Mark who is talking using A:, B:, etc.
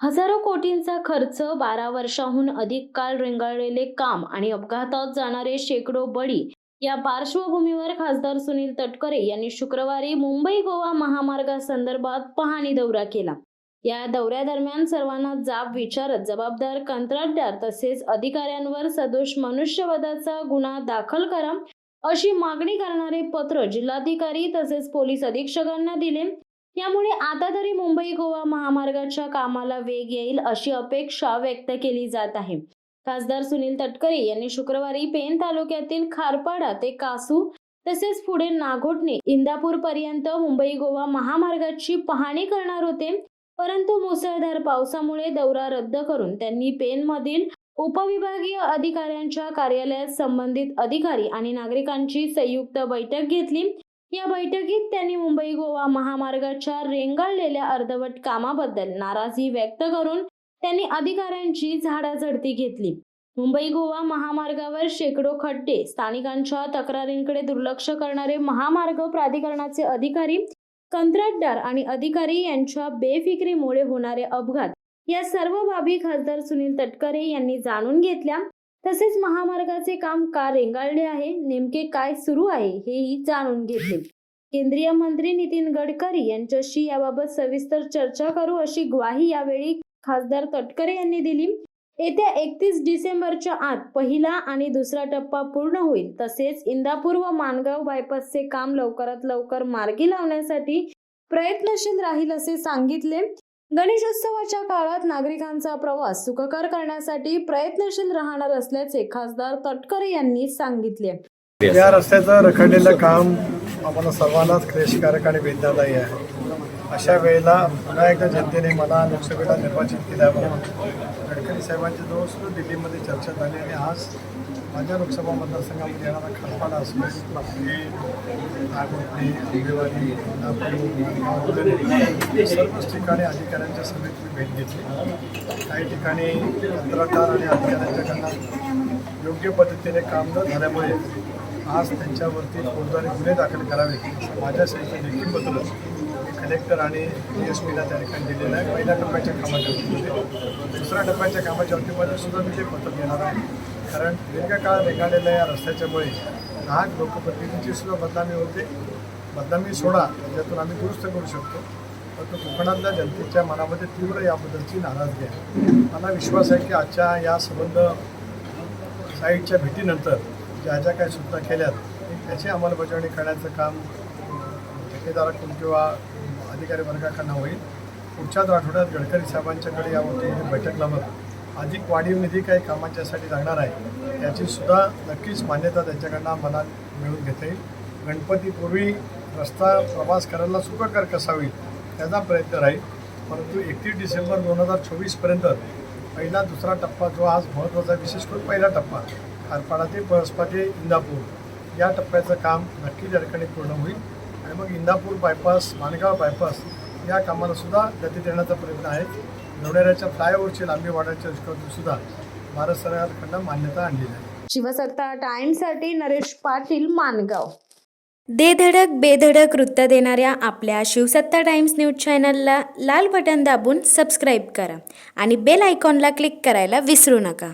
A: हजारो कोटींचा खर्च, 12 वर्षांहून अधिक काळ रेंगाळलेले काम आणि अपघातात जाणारे शेकडो बळी या पार्श्वभूमीवर खासदार सुनील तटकरे यांनी शुक्रवारी मुंबई गोवा महामार्गासंदर्भात पाहणी दौरा केला। या दौऱ्यादरम्यान सर्वांना जाब विचारत जबाबदार कंत्राटदार तसेच अधिकाऱ्यांवर सदोष मनुष्यवधाचा गुन्हा दाखल करा अशी मागणी करणारे पत्र जिल्हाधिकारी तसेच पोलीस अधीक्षकांना दिले। यामुळे आता तरी मुंबई गोवा महामार्गाच्या कामाला वेग येईल अशी अपेक्षा व्यक्त केली जात आहे। खासदार सुनील तटकरे यांनी शुक्रवारी पेन तालुक्यातील खारपाडा ते कासू तसेच पुढे नागोठणे इंदापूर पर्यंत मुंबई गोवा महामार्गाची पाहणी करणार होते, परंतु मुसळधार पावसामुळे दौरा रद्द करून त्यांनी पेनमधील उपविभागीय अधिकाऱ्यांच्या कार्यालयात संबंधित अधिकारी आणि नागरिकांची संयुक्त बैठक घेतली। या बैठकीत त्यांनी मुंबई गोवा महामार्गाच्या रेंगाळलेल्या अर्धवट कामाबद्दल नाराजी व्यक्त करून त्यांनी अधिकाऱ्यांची झाडाझडती घेतली। मुंबई गोवा महामार्गावर शेकडो खड्डे, स्थानिकांच्या तक्रारींकडे दुर्लक्ष करणारे महामार्ग प्राधिकरणाचे अधिकारी, कंत्राटदार आणि अधिकारी यांच्या बेफिकिरीमुळे होणारे अपघात या सर्व बाबी खासदार सुनील तटकरे यांनी जाणून घेतल्या। तसेच महामार्गाचे काम का रेंगाळले आहे, नेमके काय सुरू आहे हेही जाणून घेतले। केंद्रीय मंत्री नितीन गडकरी यांच्याशी याबाबत सविस्तर चर्चा करू अशी ग्वाही यावेळी खासदार तटकरे यांनी दिली। येत्या 31 डिसेंबरच्या आत पहिला आणि दुसरा टप्पा पूर्ण होईल, तसेच इंदापूर व माणगाव बायपासचे काम लवकरात लवकर मार्गी लावण्यासाठी प्रयत्नशील राहील असे सांगितले। गणेशोत्सवाच्या काळात नागरिकांचा प्रवास सुखकर करण्यासाठी प्रयत्नशील राहणार असल्याचे खासदार तटकरे यांनी सांगितले।
B: या रस्त्याचं रखडलेलं काम आम्हाला सर्वांनाच क्लेशकारक आणि वेदनादायी आहे। अशा वेळेला पुन्हा एकदा जनतेने मला लोकसभेला निर्वाचित केल्यावर गडकरी साहेबांची जवळ दिल्लीमध्ये चर्चा झाली आणि आज माझ्या लोकसभा मतदारसंघामध्ये येणारा खारपाडा असेल, नागोठणे, आंबेवाडी, सर्वच ठिकाणी अधिकाऱ्यांच्या सभेत मी भेट घेतली। काही ठिकाणी कंत्राटदार आणि अधिकाऱ्यांच्याकडनं योग्य पद्धतीने काम न झाल्यामुळे आज त्यांच्यावरती फौजदारी गुन्हे दाखल करावेत माझ्या सहित देखील बदल कलेक्टर आणि DSPला त्या ठिकाणी दिलेलं आहे। पहिल्या टप्प्याच्या कामाच्या वतीमध्ये, दुसऱ्या टप्प्याच्या कामाच्या वतीमध्ये सुद्धा मी ते पत्र देणार आहे, कारण दीर्घकाळ रेंगाळलेल्या या रस्त्याच्यामुळे लहान लोकप्रतिनिधींची सुद्धा बदनामी होते। बदनामी सोडा, त्यातून आम्ही दुरुस्त करू शकतो, परंतु कोकणातल्या जनतेच्या मनामध्ये तीव्र याबद्दलची नाराजगी आहे। मला विश्वास आहे की आजच्या या संबंध साईडच्या भेटीनंतर ज्या ज्या काही सूचना केल्यात त्याची अंमलबजावणी करण्याचं काम ठेकेदाराकडून किंवा अधिकारी वर्गाकडून होईल। पुढच्याच आठवड्यात गडकरी साहेबांच्याकडे यावर बैठक लावत अधिक वाढीव निधी काही कामांच्यासाठी लागणार आहे याची सुद्धा नक्कीच मान्यता त्यांच्याकडनं मला मिळवून घेता येईल। गणपतीपूर्वी रस्ता प्रवास करायला सुखकर कसा होईल त्याचा प्रयत्न राहील, परंतु 31 डिसेंबर 2024पर्यंत पहिला दुसरा टप्पा जो आज महत्त्वाचा, विशेष करून पहिला टप्पा खारपाडा ते पळसपा ते इंदापूर या टप्प्याचं काम नक्कीच या ठिकाणी पूर्ण होईल आणि मग इंदापूर बायपास, माणगाव बायपास या कामाला सुद्धा गती देण्याचा प्रयत्न आहे। लोणेऱ्याच्या फ्लायओव्हरची लांबी वाढवण्याच्या दृष्टीने सुद्धा भारत सरकारकडून मान्यता आणलेली आहे।
A: शिवसत्ता टाइम्ससाठी नरेश पाटील, माणगाव। दे धडक बेधडक वृत्त देणाऱ्या आपल्या शिवसत्ता टाइम्स न्यूज चॅनलला लाल बटन दाबून सबस्क्राईब करा आणि बेल आयकॉनला क्लिक करायला विसरू नका।